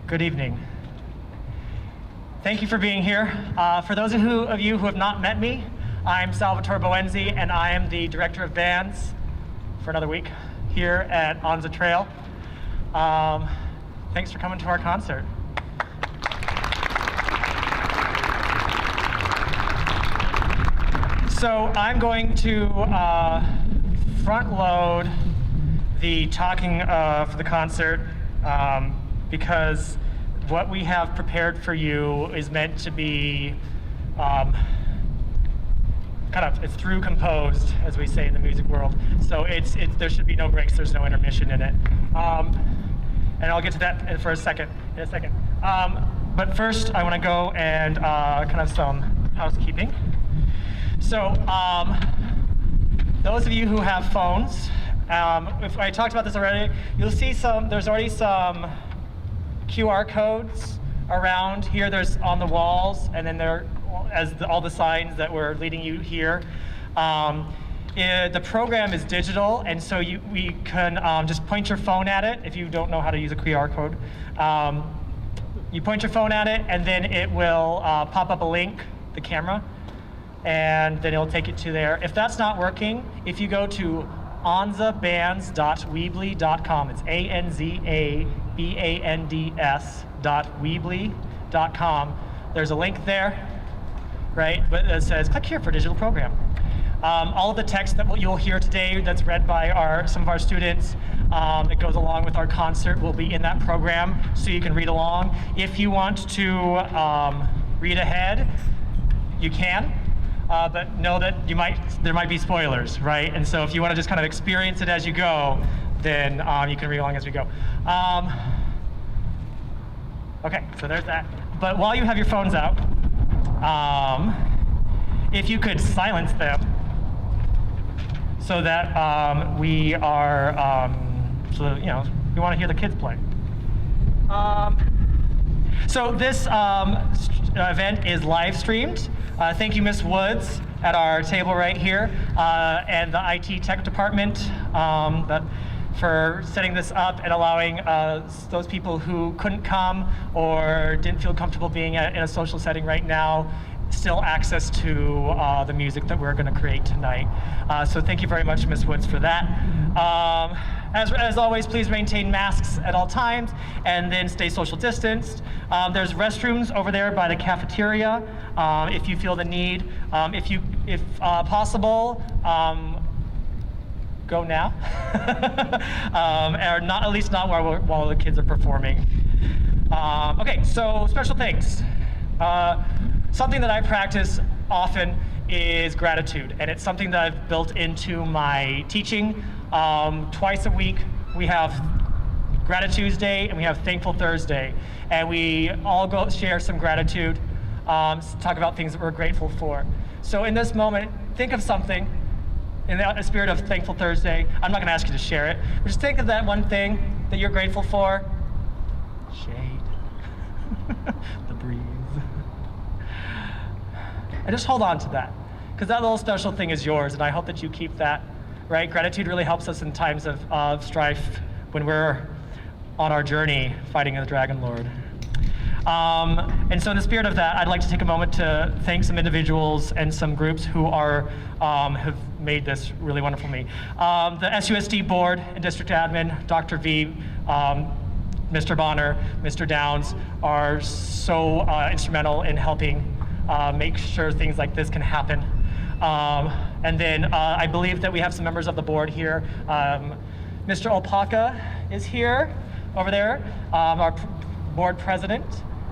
Good evening. Thank you for being here. For those of you who have not met me, I'm Salvatore Boenzi, and I am the Director of Bands for another week here at Anza Trail. Thanks for coming to our concert. So I'm going to front load the talking for the concert because what we have prepared for you is meant to be it's through composed, as we say in the music world. So there should be no breaks, there's no intermission in it. And I'll get to that in a second. But first I want to go and kind of some housekeeping. So those of you who have phones, if I talked about this already, you'll see there's already some QR codes around here. There's on the walls, and then there all the signs that were leading you here. The program is digital, and so we can just point your phone at it if you don't know how to use a QR code. You point your phone at it, and then it will pop up a link, the camera, and then it'll take it to there. If that's not working, if you go to anzabands.weebly.com, it's anzabands.weebly.com. There's a link there, right? But it says click here for digital program. All of the text that you'll hear today that's read by some of our students that goes along with our concert will be in that program, so you can read along. If you want to read ahead, you can. But know that there might be spoilers, right? And so if you want to just kind of experience it as you go, then you can read along as we go. Okay, so there's that. But while you have your phones out, if you could silence them so that we are, we want to hear the kids play. So this event is live streamed. Thank you, Ms. Woods, at our table right here, and the IT tech department for setting this up and allowing those people who couldn't come or didn't feel comfortable being in a social setting right now still access to the music that we're going to create tonight. So thank you very much, Ms. Woods, for that. As always, please maintain masks at all times and then stay social distanced. There's restrooms over there by the cafeteria if you feel the need. If possible, go now, or not, at least not while the kids are performing. Okay, so special thanks. Something that I practice often is gratitude, and it's something that I've built into my teaching. Twice a week we have Gratitude Tuesday and we have Thankful Thursday, and we all go share some gratitude, talk about things that we're grateful for. So in this moment, think of something in the spirit of Thankful Thursday. I'm not going to ask you to share it, but just think of that one thing that you're grateful for. Shade, the breeze. And just hold on to that, because that little special thing is yours, and I hope that you keep that, right? Gratitude really helps us in times of strife when we're on our journey fighting the Dragon Lord. And so in the spirit of that, I'd like to take a moment to thank some individuals and some groups who have made this really wonderful for me. The SUSD board and district admin, Dr. V, Mr. Bonner, Mr. Downs, are so instrumental in helping make sure things like this can happen. And then I believe that we have some members of the board here. Mr. Alpaca is here, over there, our board president.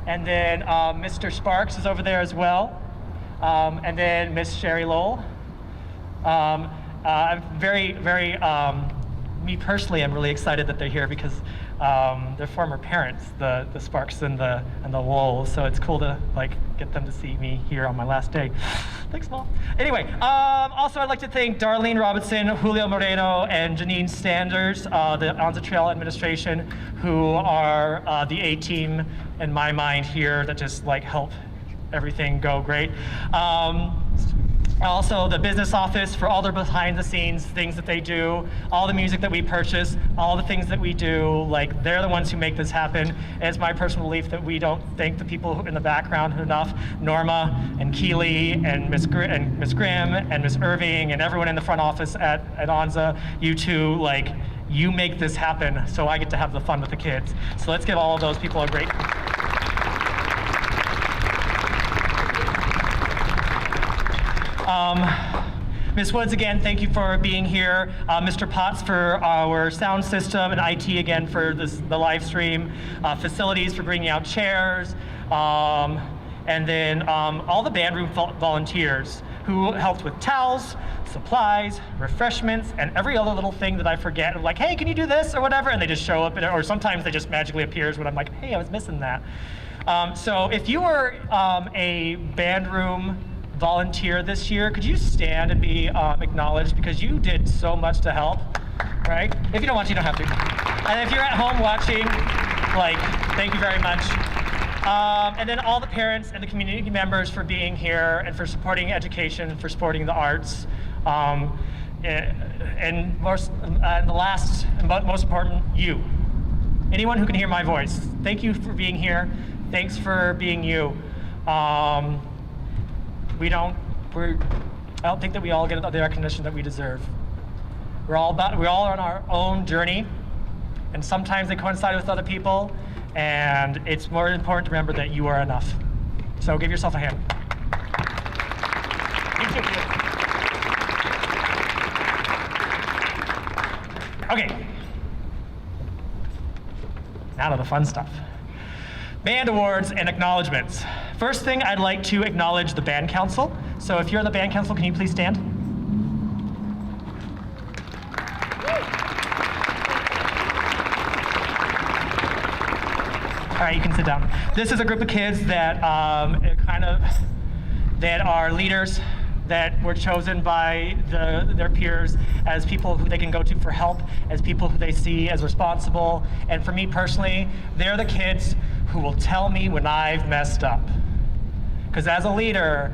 And then Mr. Sparks is over there as well. And then Miss Sherry Lowell. I'm me personally, I'm really excited that they're here because they're former parents, the Sparks and the Lowell, so it's cool to get them to see me here on my last day. Thanks, Mom. Anyway, also I'd like to thank Darlene Robinson, Julio Moreno, and Janine Sanders, the Anza Trail administration, who are the A-team in my mind here that just help everything go great. Also the business office for all their behind the scenes things that they do, all the music that we purchase, all the things that we do, like they're the ones who make this happen. And it's my personal belief that we don't thank the people in the background enough. Norma and Keely and Miss Grimm and Miss Irving and everyone in the front office at Anza, you two, like, you make this happen so I get to have the fun with the kids. So let's give all of those people a great Ms. Woods, again, thank you for being here. Mr. Potts for our sound system, and IT again for the live stream. Facilities for bringing out chairs. And then all the band room volunteers who helped with towels, supplies, refreshments, and every other little thing that I forget. Like, hey, can you do this or whatever? And they just show up, or sometimes they just magically appears when I'm like, hey, I was missing that. So if you were a band room volunteer this year, could you stand and be acknowledged, because you did so much to help, right? If you don't want to, you don't have to. And if you're at home watching, like, thank you very much. And then all the parents and the community members for being here and for supporting education, for supporting the arts. And the last and most important, you. Anyone who can hear my voice, thank you for being here. Thanks for being you. I don't think that we all get the recognition that we deserve. We're all on our own journey, and sometimes they coincide with other people, and it's more important to remember that you are enough. So give yourself a hand. Okay. Now to the fun stuff. Band awards and acknowledgements. First thing, I'd like to acknowledge the band council. So if you're in the band council, can you please stand? All right, you can sit down. This is a group of kids that that are leaders, that were chosen by their peers as people who they can go to for help, as people who they see as responsible. And for me personally, they're the kids who will tell me when I've messed up. Because as a leader,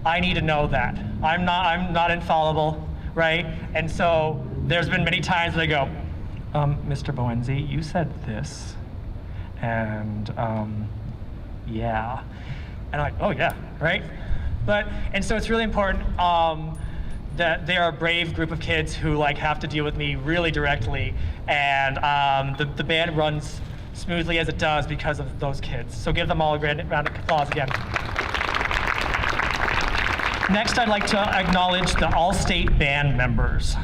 I need to know that. I'm not infallible, right? And so there's been many times that I go, Mr. Boenzi, you said this, and yeah. And I'm like, oh yeah, right? And so it's really important that they are a brave group of kids who have to deal with me really directly, and the band runs smoothly as it does because of those kids. So give them all a grand round of applause again. Next, I'd like to acknowledge the all-state band members.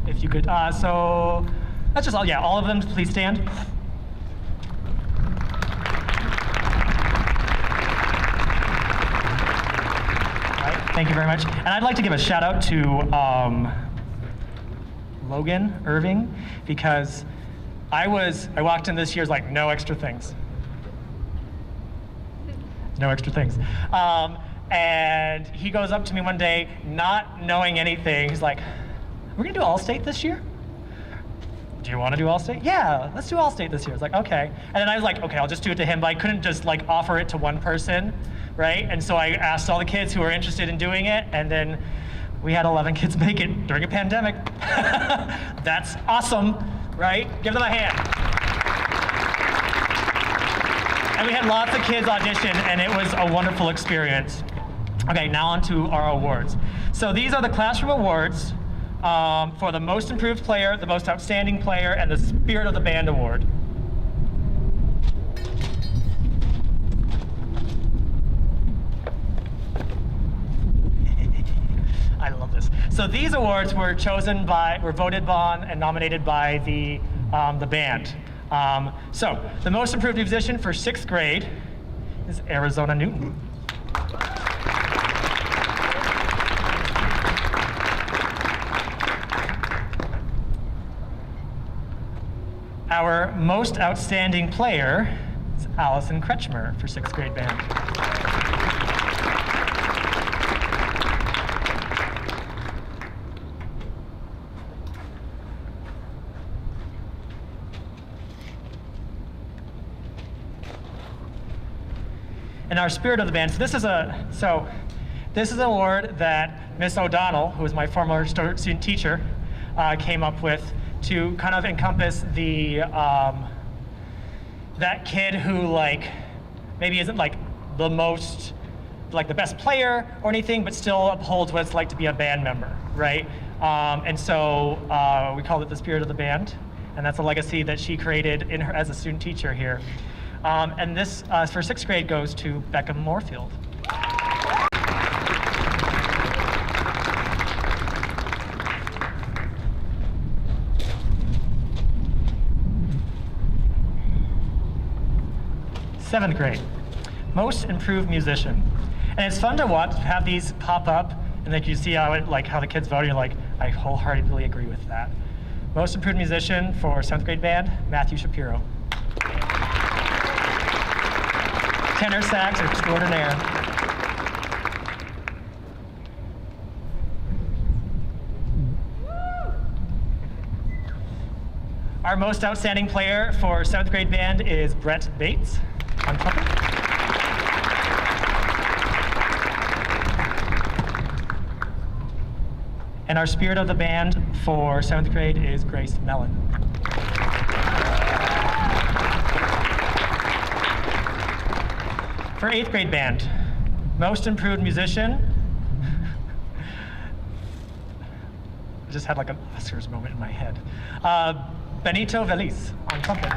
If you could, so that's just all of them, please stand. Thank you very much. And I'd like to give a shout out to Logan Irving, because I walked in this year's like, no extra things. No extra things. And he goes up to me one day, not knowing anything. He's like, we're gonna do All-State this year? Do you wanna do All-State? Yeah, let's do All-State this year. I was like, okay. And then I was like, okay, I'll just do it to him, but I couldn't just offer it to one person, right? And so I asked all the kids who were interested in doing it, and then we had 11 kids make it during a pandemic. That's awesome, right? Give them a hand. And we had lots of kids audition, and it was a wonderful experience. Okay, now on to our awards. So these are the classroom awards for the most improved player, the most outstanding player, and the Spirit of the Band award. I love this. So these awards were voted on and nominated by the band. So the most improved musician for 6th grade is Arizona Newton. Our most outstanding player is Allison Kretschmer for 6th grade band. And our Spirit of the Band, so This is an award that Miss O'Donnell, who was my former student teacher, came up with to kind of encompass the that kid who like maybe isn't like the most like the best player or anything, but still upholds what it's like to be a band member, right? And so we called it the Spirit of the Band, and that's a legacy that she created in her as a student teacher here. And this for 6th grade goes to Beckham Moorfield. Seventh grade, most improved musician. And it's fun to watch, have these pop up, and like you see how it, like how the kids vote, and you're like, I wholeheartedly agree with that. Most improved musician for 7th grade band, Matthew Shapiro. Tenor sax extraordinaire. Our most outstanding player for 7th grade band is Brett Bates on trumpet. And our Spirit of the Band for 7th grade is Grace Mellon. For 8th grade band, most improved musician. I just had like an Oscars moment in my head. Benito Veliz on trumpet.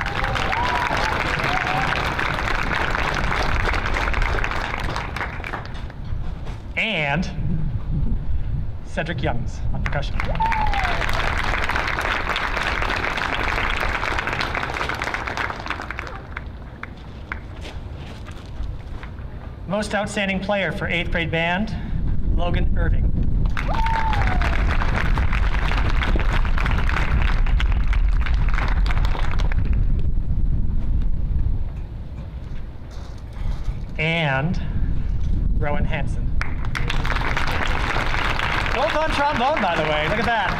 And Cedric Youngs on percussion. Most outstanding player for 8th grade band, Logan Irving. And Rowan Hansen. Both on trombone, by the way. Look at that.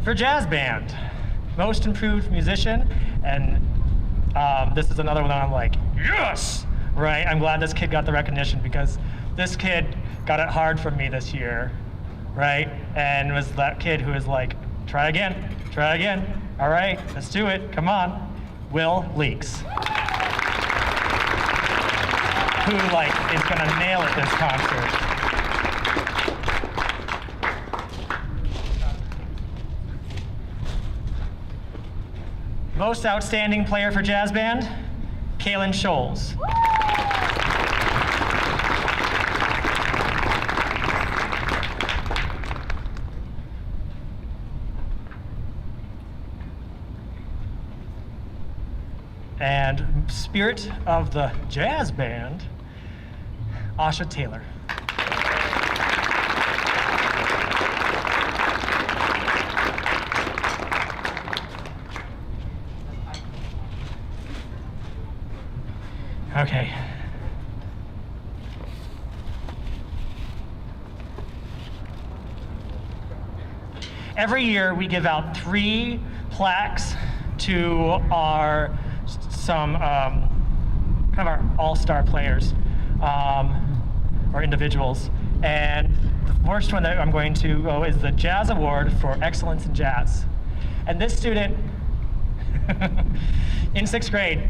For jazz band, most improved musician, and this is another one that I'm like, yes! Right? I'm glad this kid got the recognition because this kid got it hard from me this year, right? And was that kid who was like, try again. Try again. All right, let's do it. Come on. Will Leaks. Who like is gonna nail it this concert. Most outstanding player for jazz band, Kaylin Scholes. And Spirit of the Jazz Band, Asha Taylor. Okay. Every year we give out 3 plaques to our kind of our all-star players or individuals. And the first one that I'm going to go is the Jazz Award for Excellence in Jazz. And this student in 6th grade,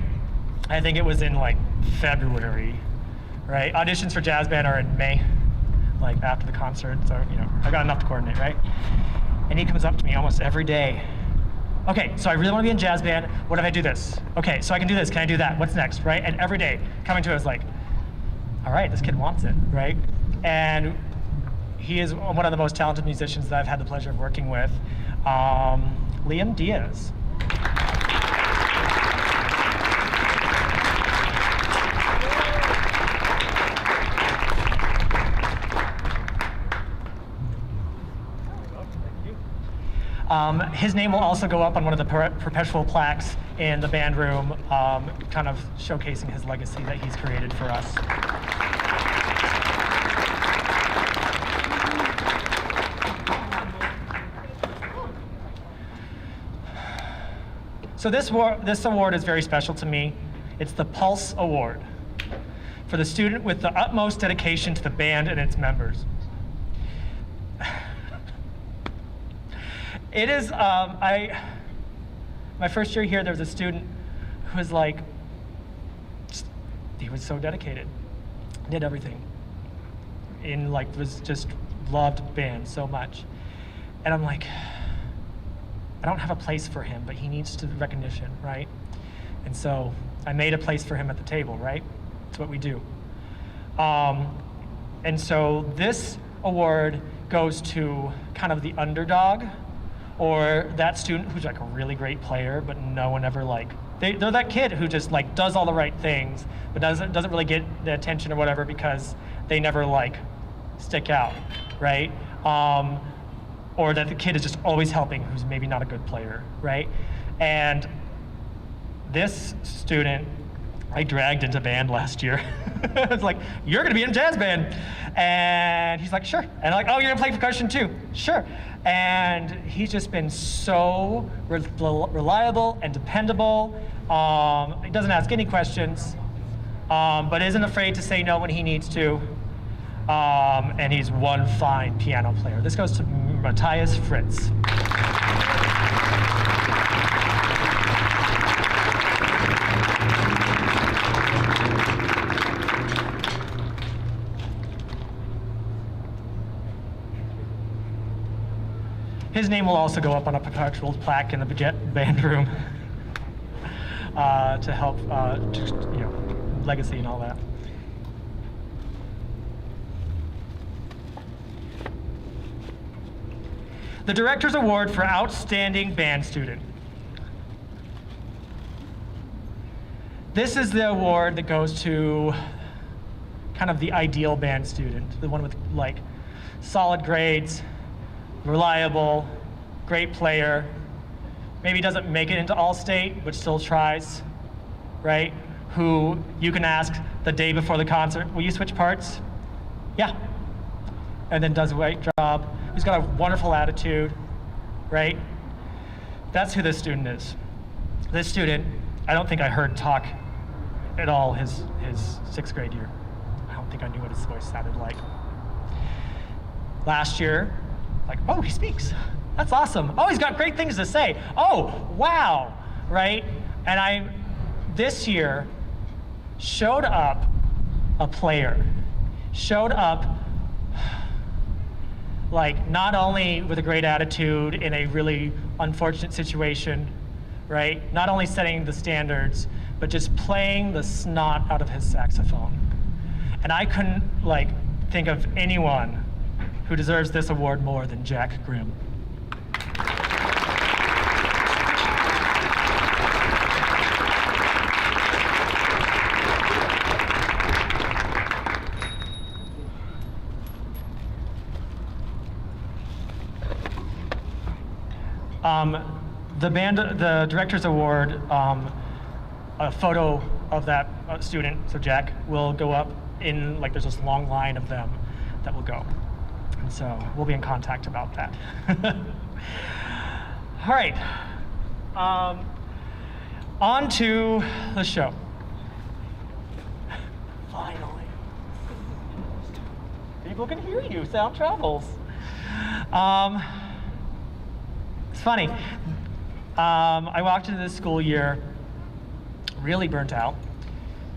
I think it was in like February, right? Auditions for jazz band are in May, like after the concert. So, you know, I got enough to coordinate, right? And he comes up to me almost every day. Okay, so I really want to be in jazz band. What if I do this? Okay, so I can do this. Can I do that? What's next, right? And every day coming to us like, all right, this kid wants it, right? And he is one of the most talented musicians that I've had the pleasure of working with, Liam Diaz. His name will also go up on one of the perpetual plaques in the band room, kind of showcasing his legacy that he's created for us. So this award is very special to me. It's the Pulse Award for the student with the utmost dedication to the band and its members. It is, my first year here, there was a student who was like, he was so dedicated, did everything. Was just loved band so much. And I'm like, I don't have a place for him, but he needs the recognition, right? And so I made a place for him at the table, right? That's what we do. And so this award goes to kind of the underdog, or that student who's like a really great player, but no one ever they're that kid who just does all the right things, but doesn't really get the attention or whatever because they never stick out, right? Or that the kid is just always helping who's maybe not a good player, right? And this student I dragged into band last year. It's like, you're gonna be in a jazz band. And he's like, sure. And I'm like, oh, you're gonna play percussion too? Sure. And he's just been so reliable and dependable. He doesn't ask any questions, but isn't afraid to say no when he needs to. And he's one fine piano player. This goes to Matthias Fritz. His name will also go up on a perpetual plaque in the band room to help, legacy and all that. The Director's Award for Outstanding Band Student. This is the award that goes to kind of the ideal band student, the one with solid grades, reliable, great player, maybe doesn't make it into All-State, but still tries, right? Who you can ask the day before the concert, will you switch parts? Yeah. And then does a great job. Who's got a wonderful attitude, right? That's who this student is. This student, I don't think I heard talk at all his 6th grade year. I don't think I knew what his voice sounded like. Last year, oh, he speaks. That's awesome. Oh, he's got great things to say. Oh, wow, right? And this year, showed up a player. Showed up not only with a great attitude in a really unfortunate situation, right? Not only setting the standards, but just playing the snot out of his saxophone. And I couldn't think of anyone who deserves this award more than Jack Grimm. The Director's Award, a photo of that student, so Jack, will go up in, there's this long line of them that will go. And so we'll be in contact about that. All right, on to the show. Finally. People can hear you, sound travels. It's funny. I walked into this school year really burnt out,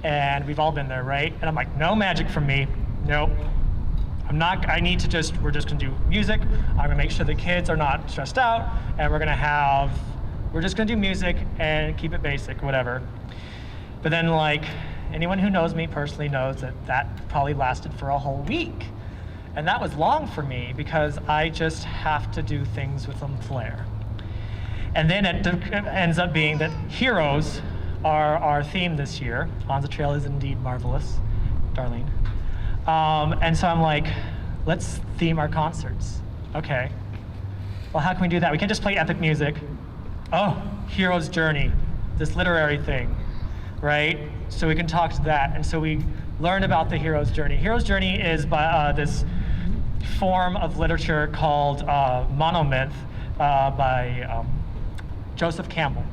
and we've all been there, right? And I'm like, no magic from me. Nope. We're just gonna do music. I'm gonna make sure the kids are not stressed out, and we're just gonna do music and keep it basic, whatever. But then anyone who knows me personally knows that probably lasted for a whole week. And that was long for me because I just have to do things with some flair. And then it ends up being that heroes are our theme this year. Anza Trail is indeed marvelous, Darlene. And so I'm like, let's theme our concerts. Okay. Well, how can we do that? We can't just play epic music. Oh, hero's journey, this literary thing, right? So we can talk to that. And so we learned about the hero's journey. Hero's journey is by this form of literature called monomyth by Joseph Campbell.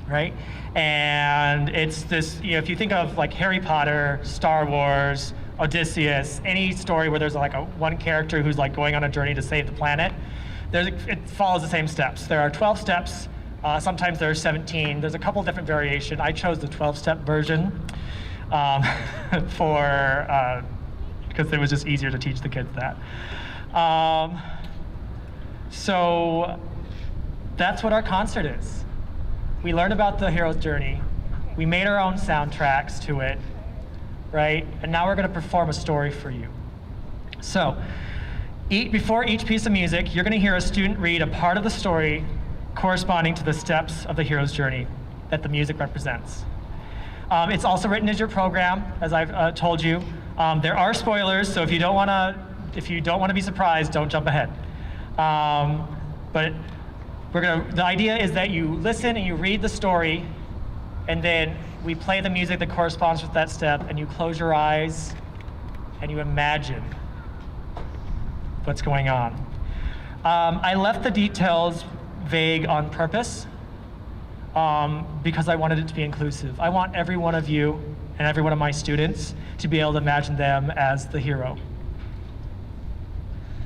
right? And it's this, if you think of like Harry Potter, Star Wars, Odysseus, any story where there's like one character who's like going on a journey to save the planet, it follows the same steps. There are 12 steps. Sometimes there are 17. There's a couple different variations. I chose the 12-step version because it was just easier to teach the kids that. So that's what our concert is. We learned about the hero's journey. We made our own soundtracks to it, right? And now we're going to perform a story for you. So before each piece of music, you're going to hear a student read a part of the story corresponding to the steps of the hero's journey that the music represents. It's also written as your program, as I've told you. There are spoilers, so if you don't want to be surprised, don't jump ahead. But the idea is that you listen and you read the story, and then we play the music that corresponds with that step, and you close your eyes and you imagine what's going on. I left the details vague on purpose because I wanted it to be inclusive. I want every one of you and every one of my students to be able to imagine them as the hero,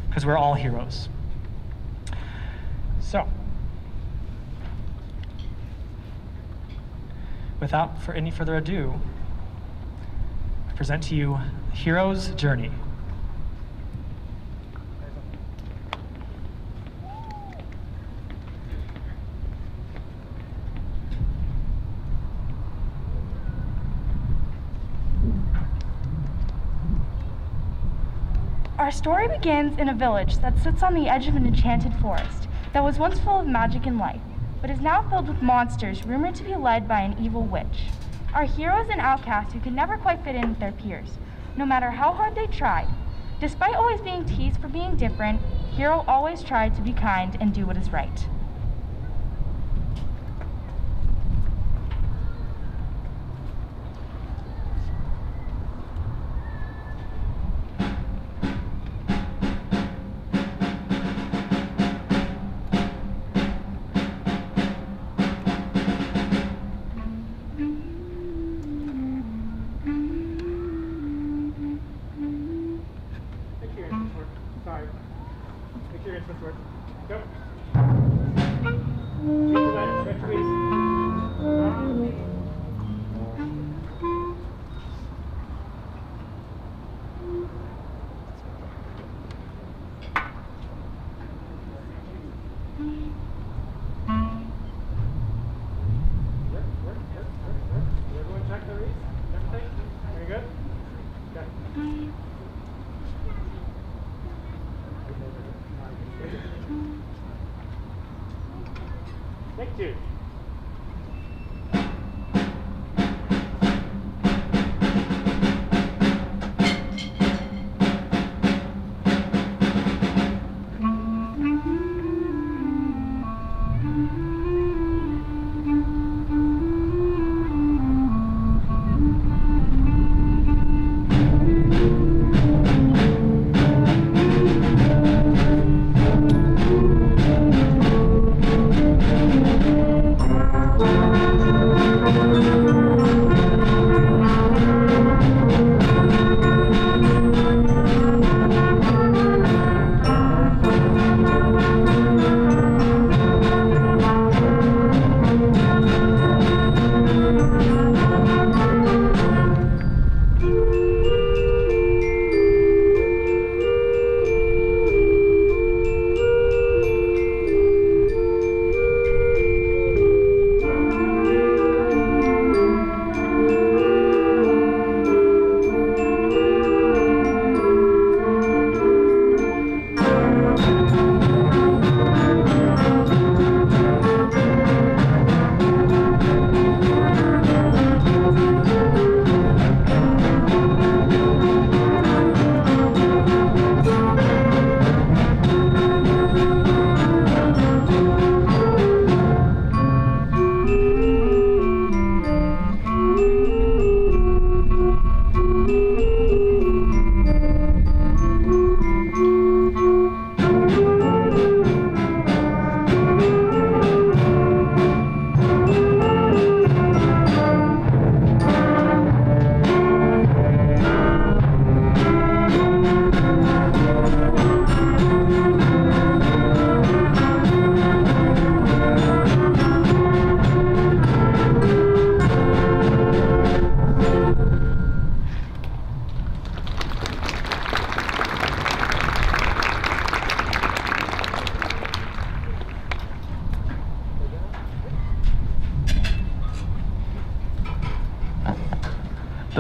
because we're all heroes. So, without any further ado, I present to you the hero's journey. Our story begins in a village that sits on the edge of an enchanted forest that was once full of magic and life, but is now filled with monsters rumored to be led by an evil witch. Our hero is an outcast who could never quite fit in with their peers, no matter how hard they tried. Despite always being teased for being different, Hero always tried to be kind and do what is right. Thank you.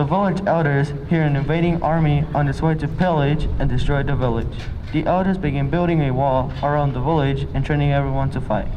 village elders hear an invading army on its way to pillage and destroy the village. The elders begin building a wall around the village and training everyone to fight.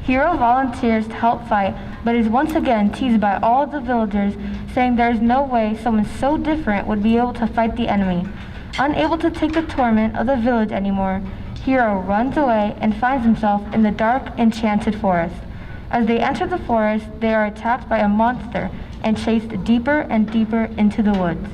Hero volunteers to help fight, but is once again teased by all of the villagers, saying there is no way someone so different would be able to fight the enemy. Unable to take the torment of the village anymore, Hero runs away and finds himself in the dark, enchanted forest. As they enter the forest, they are attacked by a monster and chased deeper and deeper into the woods.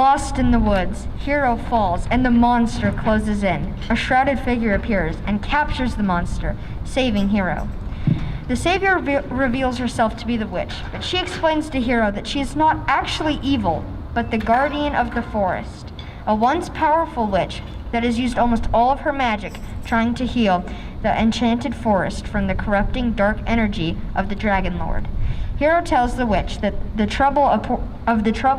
Lost in the woods, Hero falls and the monster closes in. A shrouded figure appears and captures the monster, saving Hero. The savior reveals herself to be the witch, but she explains to Hero that she is not actually evil, but the guardian of the forest, a once powerful witch that has used almost all of her magic trying to heal the enchanted forest from the corrupting dark energy of the Dragon Lord. Hero tells the witch that the trouble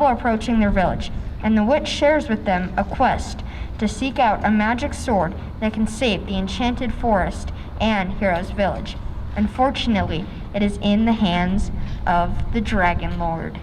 approaching their village, and the witch shares with them a quest to seek out a magic sword that can save the enchanted forest and Hero's village. Unfortunately, it is in the hands of the Dragon Lord.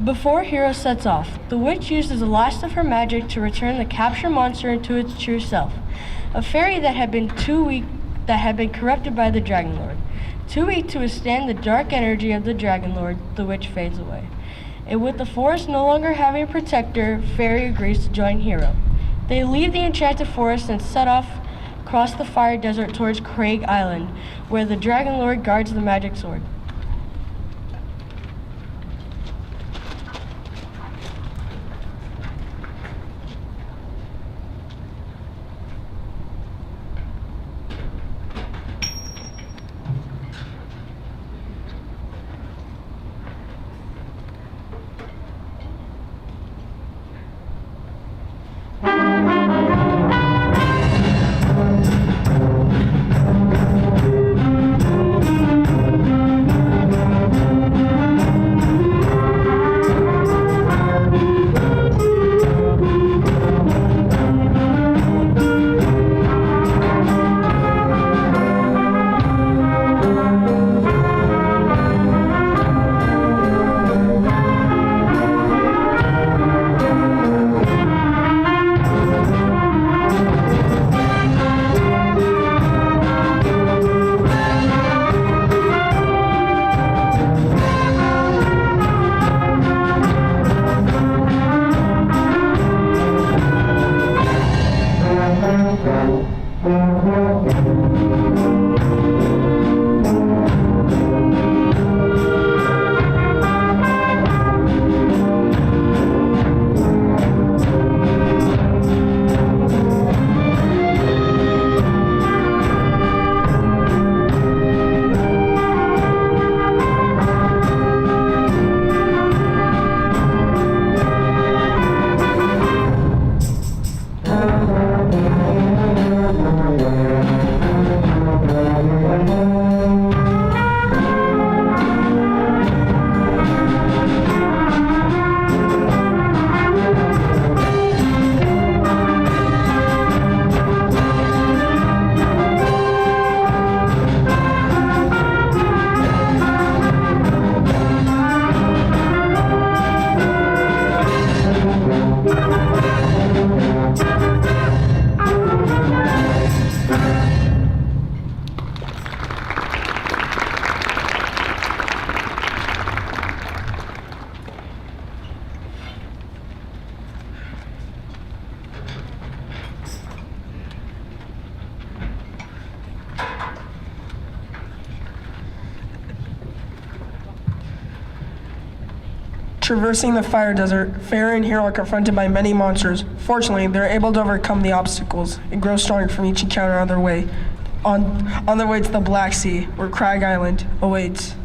Before Hero sets off, the witch uses the last of her magic to return the captured monster into its true self, a fairy that had been corrupted by the Dragon Lord. Too weak to withstand the dark energy of the Dragon Lord, the witch fades away. And with the forest no longer having a protector, Fairy agrees to join Hero. They leave the enchanted forest and set off across the fire desert towards Craig Island, where the Dragon Lord guards the magic sword. Traversing the fire desert, Fairy and Hero are confronted by many monsters. Fortunately, they're able to overcome the obstacles and grow stronger from each encounter on their way. On their way to the Black Sea, where Crag Island awaits.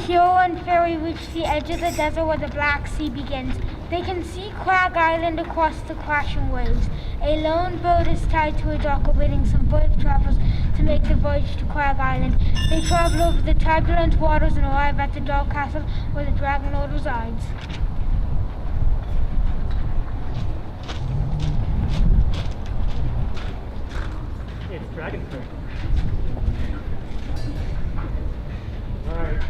Hero and Fairy reach the edge of the desert where the Black Sea begins. They can see Crag Island across the crashing waves. A lone boat is tied to a dock awaiting some brave travelers to make the voyage to Crag Island. They travel over the turbulent waters and arrive at the dark castle where the Dragon Lord resides. It's Dragon Fruit. Alright.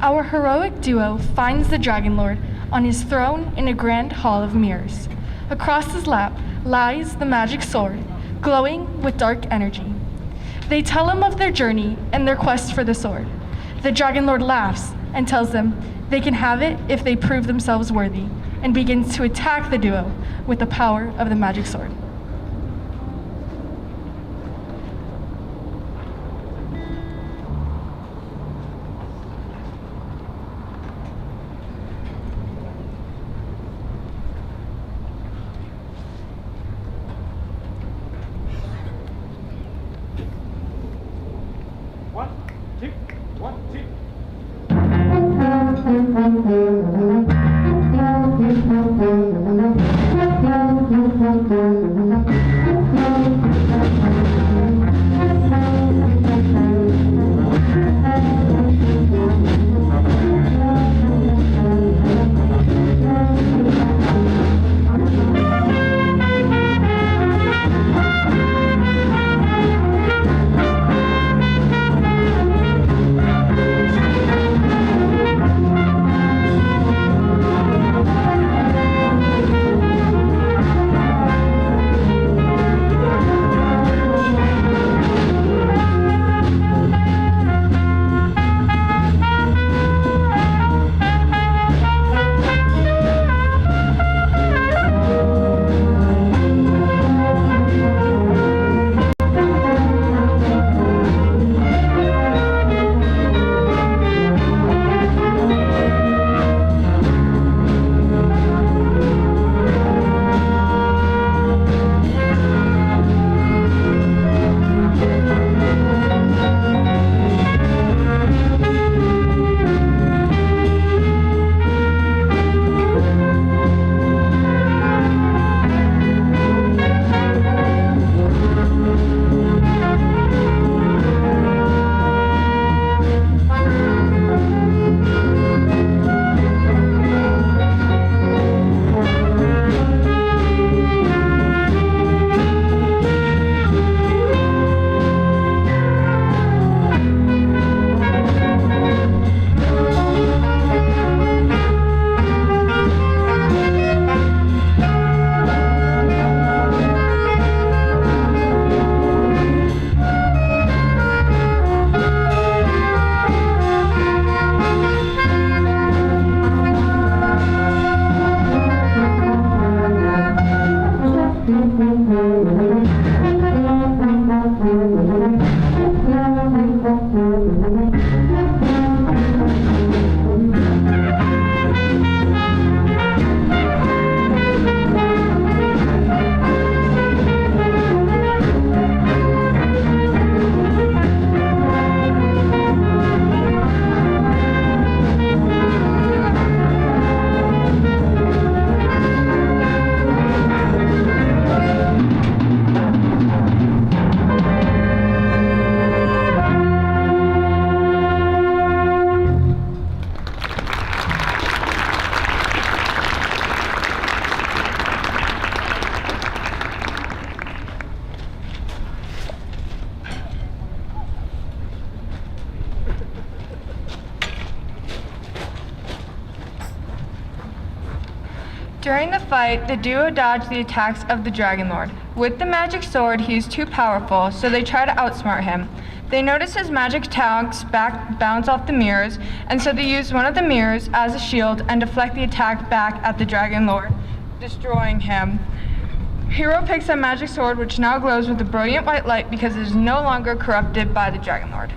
Our heroic duo finds the Dragon Lord on his throne in a grand hall of mirrors. Across his lap lies the magic sword, glowing with dark energy. They tell him of their journey and their quest for the sword. The Dragon Lord laughs and tells them they can have it if they prove themselves worthy, and begins to attack the duo with the power of the magic sword. During the fight, the duo dodged the attacks of the Dragon Lord. With the magic sword, he is too powerful, so they try to outsmart him. They notice his magic talents bounce off the mirrors, and so they use one of the mirrors as a shield and deflect the attack back at the Dragon Lord, destroying him. Hero picks a magic sword which now glows with a brilliant white light because it is no longer corrupted by the Dragon Lord.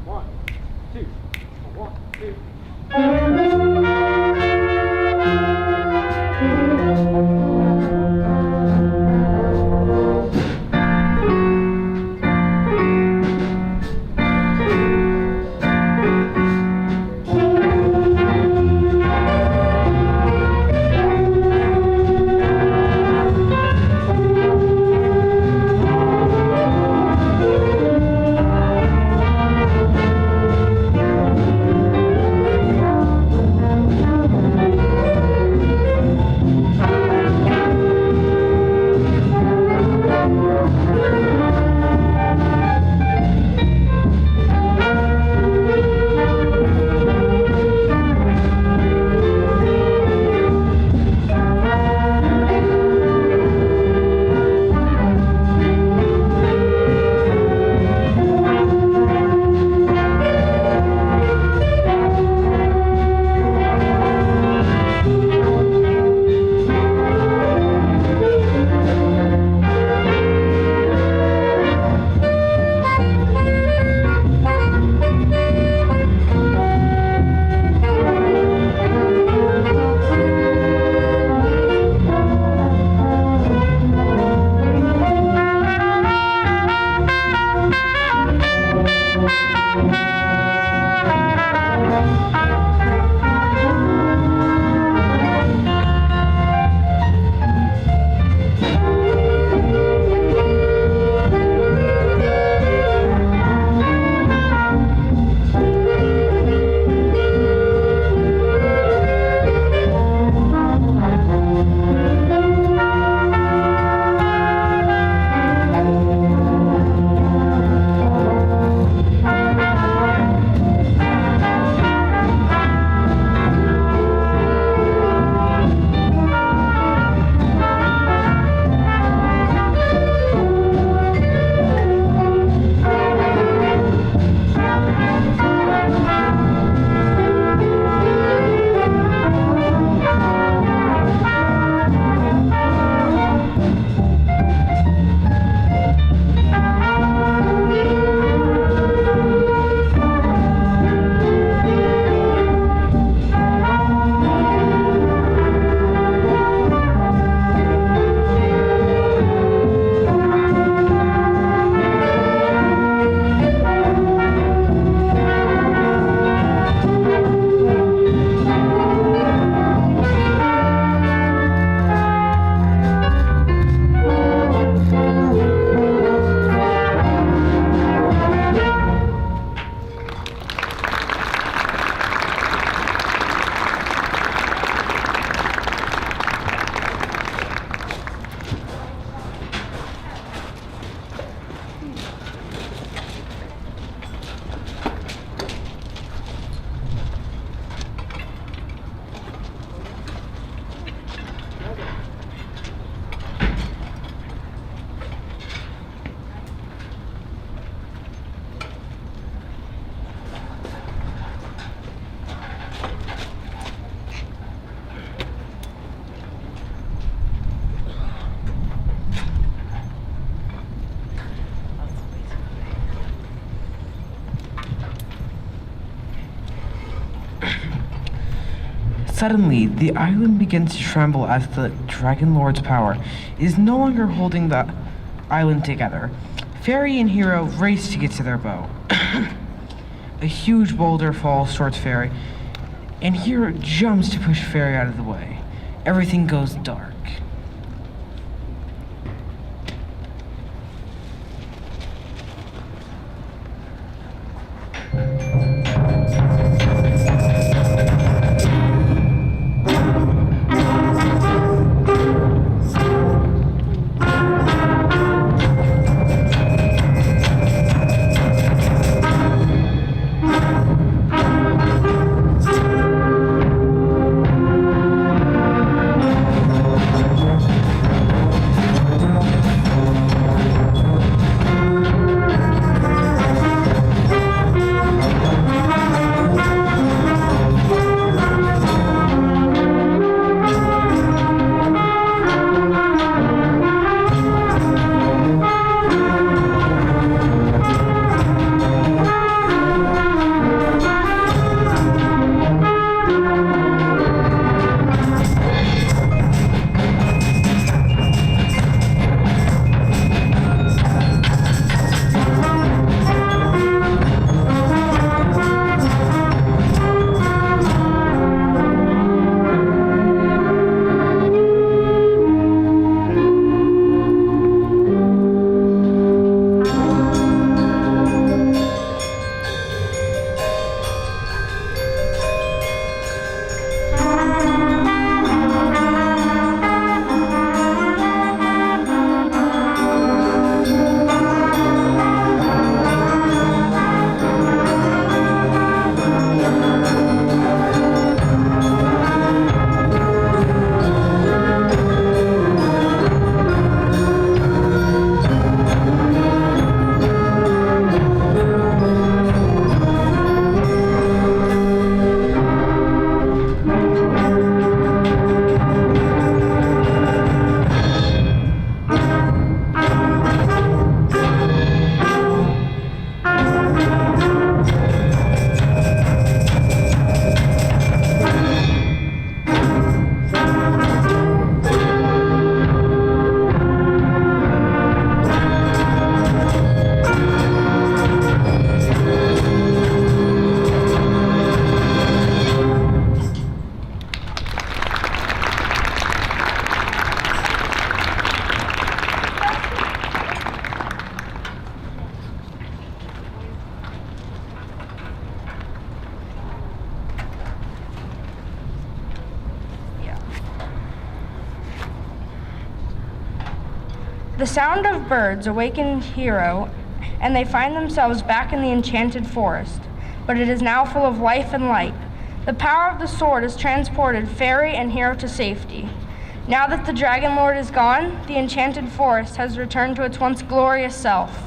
One, two. Suddenly, the island begins to tremble as the Dragon Lord's power is no longer holding the island together. Fairy and Hero race to get to their boat. A huge boulder falls towards Fairy, and Hero jumps to push Fairy out of the way. Everything goes dark. The sound of birds awaken Hero, and they find themselves back in the enchanted forest. But it is now full of life and light. The power of the sword has transported Fairy and Hero to safety. Now that the Dragon Lord is gone, the enchanted forest has returned to its once glorious self.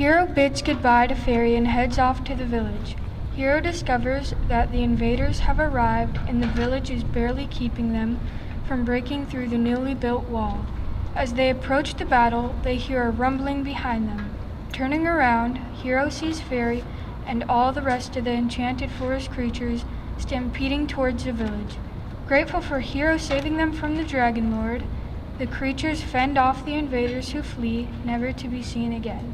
Hero bids goodbye to Fairy and heads off to the village. Hero discovers that the invaders have arrived and the village is barely keeping them from breaking through the newly built wall. As they approach the battle, they hear a rumbling behind them. Turning around, Hero sees Fairy and all the rest of the enchanted forest creatures stampeding towards the village. Grateful for Hero saving them from the Dragon Lord, the creatures fend off the invaders who flee, never to be seen again.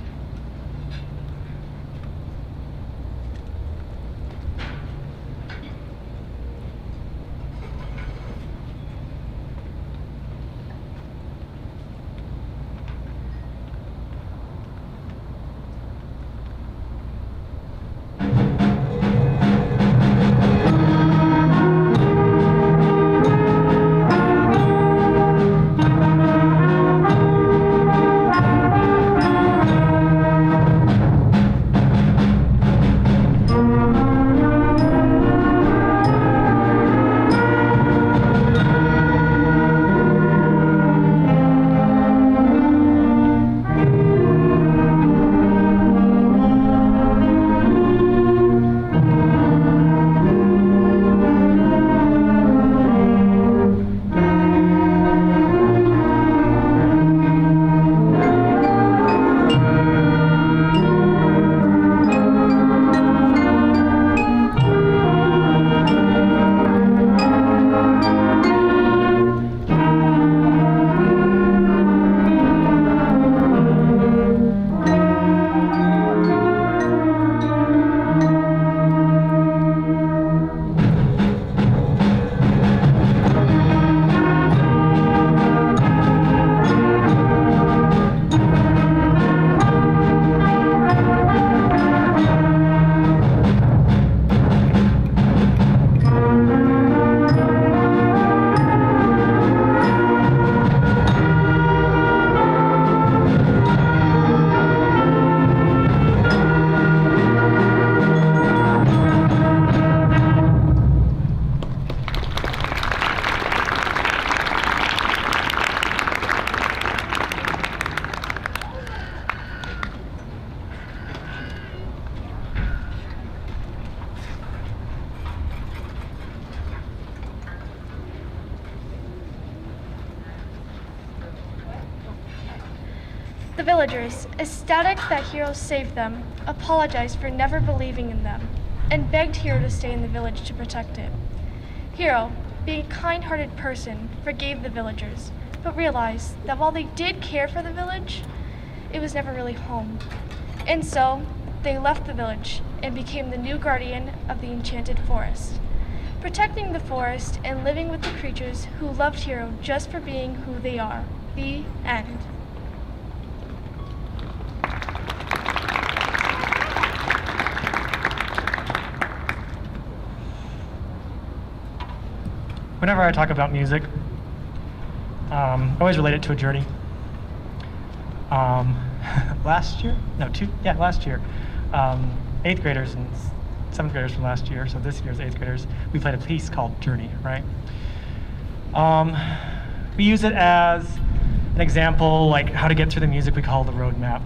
The villagers, ecstatic that Hero saved them, apologized for never believing in them, and begged Hero to stay in the village to protect it. Hero, being a kind-hearted person, forgave the villagers, but realized that while they did care for the village, it was never really home. And so, they left the village and became the new guardian of the enchanted forest, protecting the forest and living with the creatures who loved Hero just for being who they are. The end. Whenever I talk about music, I always relate it to a journey. Last year, 8th graders and 7th graders from last year, so this year's 8th graders, we played a piece called Journey, right? We use it as an example, like how to get through the music we call the roadmap.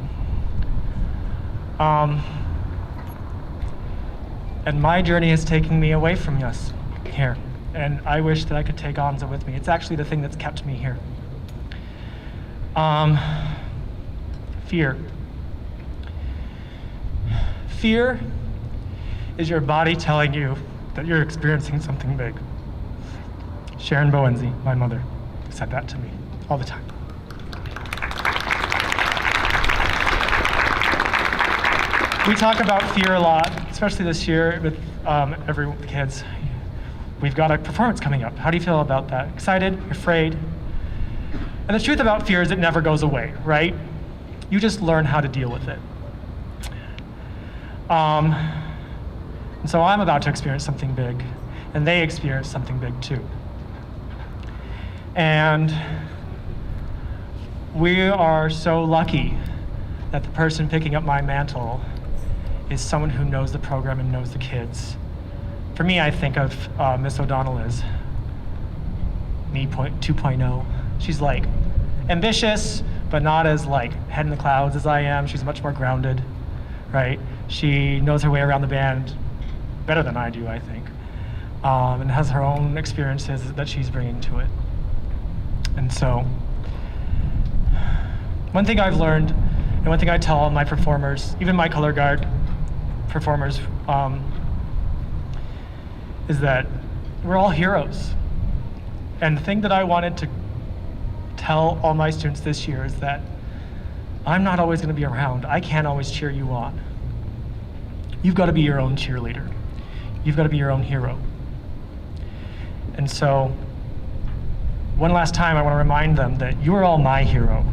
And my journey is taking me away from us here. And I wish that I could take Anza with me. It's actually the thing that's kept me here. Fear. Fear is your body telling you that you're experiencing something big. Sharon Bowenzy, my mother, said that to me all the time. We talk about fear a lot, especially this year with the kids. We've got a performance coming up. How do you feel about that? Excited? Afraid? And the truth about fear is it never goes away, right? You just learn how to deal with it. And so I'm about to experience something big, and they experience something big too. And we are so lucky that the person picking up my mantle is someone who knows the program and knows the kids. For me, I think of Miss O'Donnell as me 2.0. She's like ambitious, but not as like head in the clouds as I am. She's much more grounded. right? She knows her way around the band better than I do, I think, and has her own experiences that she's bringing to it. And so, one thing I've learned, and one thing I tell all my performers, even my color guard performers, is that we're all heroes. And the thing that I wanted to tell all my students this year is that I'm not always going to be around. I can't always cheer you on. You've got to be your own cheerleader. You've got to be your own hero. And so, one last time, I want to remind them that you are all my hero.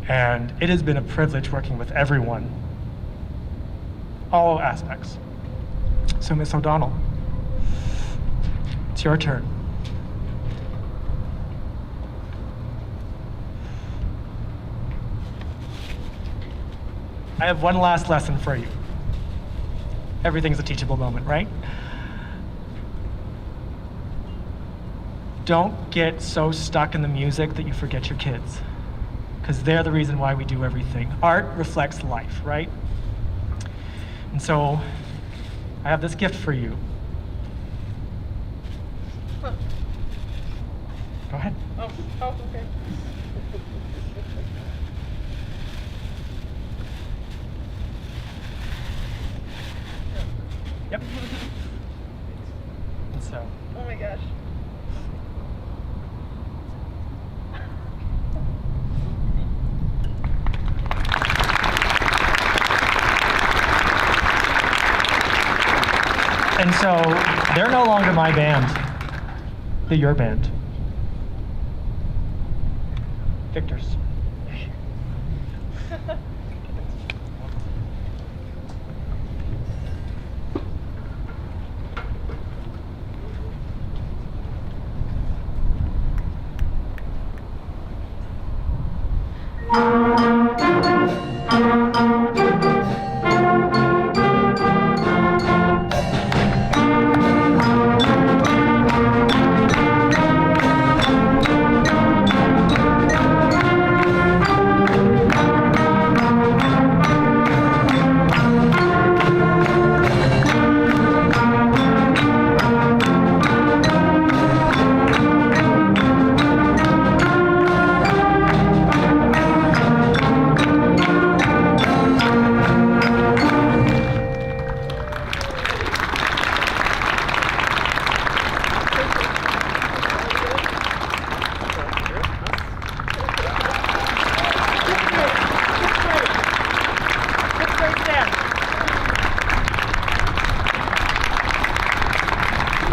And it has been a privilege working with everyone, all aspects. So, Miss O'Donnell, it's your turn. I have one last lesson for you. Everything's a teachable moment, right? Don't get so stuck in the music that you forget your kids, because they're the reason why we do everything. Art reflects life, right? And so, I have this gift for you. Go ahead. Oh, okay. Yep. And so. Oh my gosh. And so, they're no longer my band. They're your band. Victor's.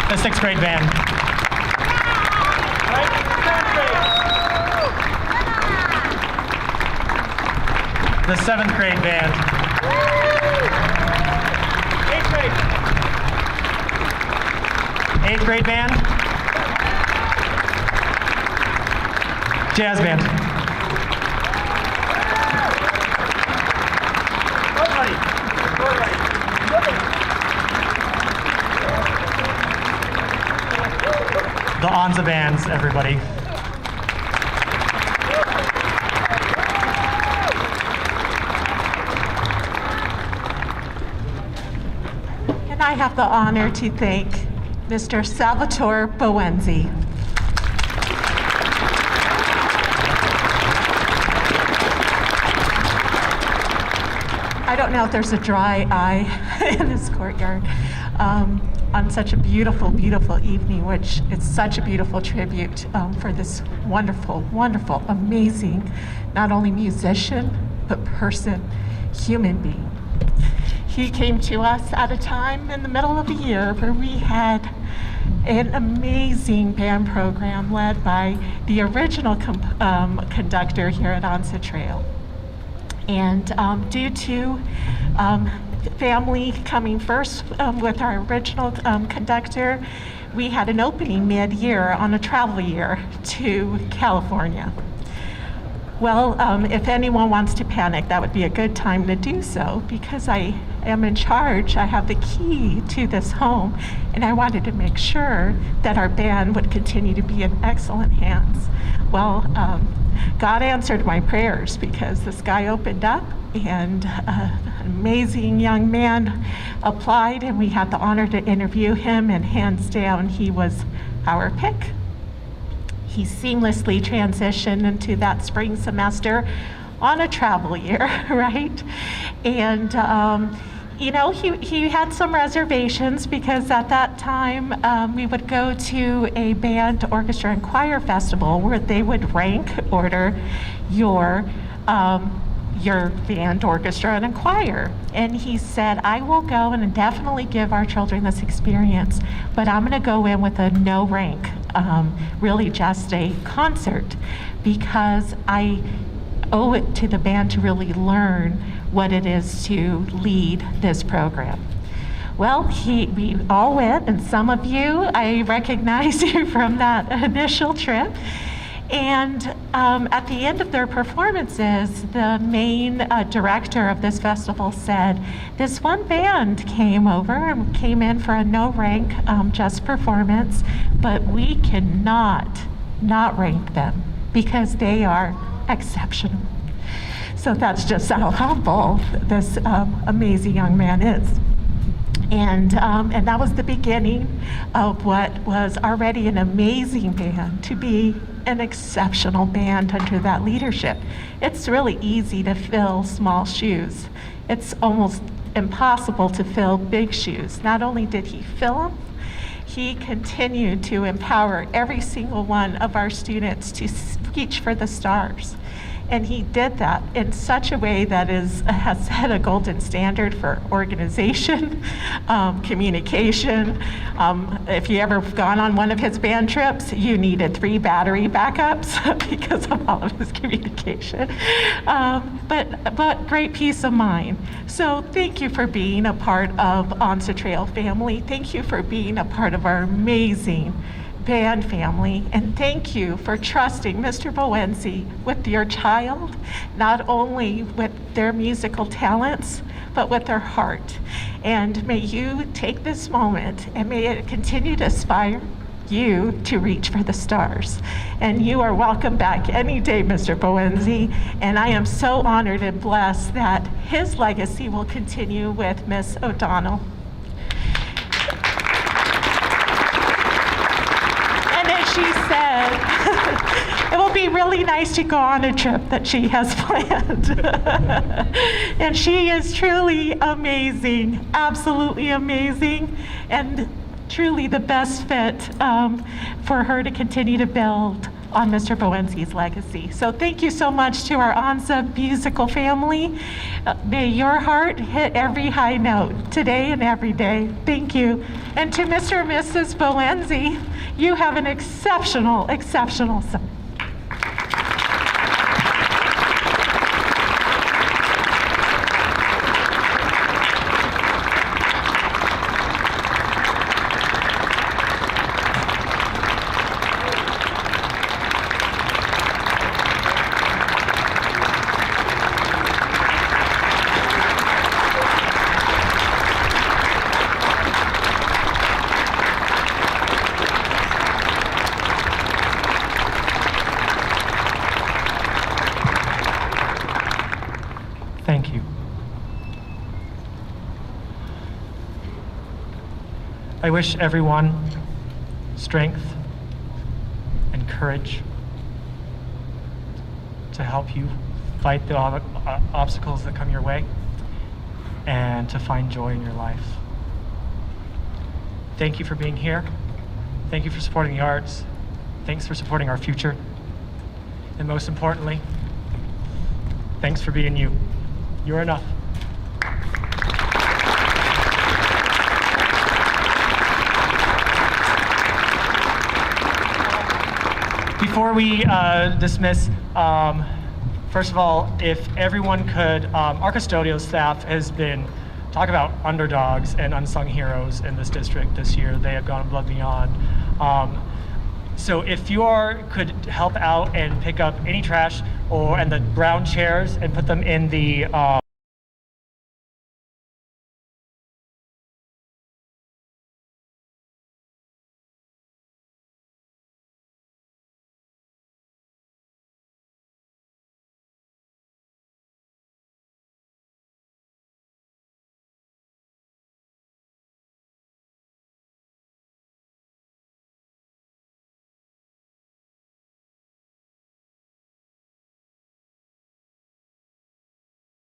The sixth grade band. The seventh grade band. Eighth grade band. Jazz band. The Anza bands, everybody. And I have the honor to thank Mr. Salvatore Boenzi. I don't know if there's a dry eye in this courtyard. On such a beautiful, beautiful evening, which it's such a beautiful tribute for this wonderful, wonderful, amazing, not only musician, but person, human being. He came to us at a time in the middle of the year where we had an amazing band program led by the original conductor here at Anza Trail. And due to family coming first with our original conductor, we had an opening mid-year on a travel year to California. Well, if anyone wants to panic, that would be a good time to do so, because I am in charge. I have the key to this home, and I wanted to make sure that our band would continue to be in excellent hands. Well, God answered my prayers because the sky opened up and an amazing young man applied, and we had the honor to interview him, and hands down, he was our pick. He seamlessly transitioned into that spring semester on a travel year, right? And he had some reservations because at that time we would go to a band, orchestra, and choir festival where they would rank order your band, orchestra, and choir. And he said, I will go and definitely give our children this experience, but I'm going to go in with a no rank, really just a concert, because I owe it to the band to really learn what it is to lead this program. Well, we all went, and some of you, I recognize you from that initial trip. And at the end of their performances, the main director of this festival said, this one band came over and came in for a no rank, just performance, but we cannot not rank them because they are exceptional. So that's just how humble this amazing young man is. And that was the beginning of what was already an amazing band to be an exceptional band under that leadership. It's really easy to fill small shoes. It's almost impossible to fill big shoes. Not only did he fill them, he continued to empower every single one of our students to reach for the stars. And he did that in such a way that has set a golden standard for organization, communication. If you ever gone on one of his band trips, you needed 3 battery backups because of all of his communication. But great peace of mind. So thank you for being a part of Anza Trail family. Thank you for being a part of our amazing band family, and thank you for trusting Mr. Bowenzi with your child, not only with their musical talents, but with their heart. And may you take this moment and may it continue to inspire you to reach for the stars. And you are welcome back any day, Mr. Bowenzi, and I am so honored and blessed that his legacy will continue with Miss O'Donnell. She said, it will be really nice to go on a trip that she has planned. And she is truly amazing, absolutely amazing, and truly the best fit for her to continue to build on Mr. Bowenzi's legacy. So thank you so much to our Anza musical family. May your heart hit every high note today and every day. Thank you. And to Mr. and Mrs. Bowenzi, you have an exceptional, exceptional son. Thank you. I wish everyone strength and courage to help you fight the obstacles that come your way and to find joy in your life. Thank you for being here. Thank you for supporting the arts. Thanks for supporting our future. And most importantly, thanks for being you. You're enough. Before we dismiss, first of all, if everyone could, our custodial staff has been talking about underdogs and unsung heroes in this district this year. They have gone above and beyond. So if you could help out and pick up any trash and the brown chairs and put them in the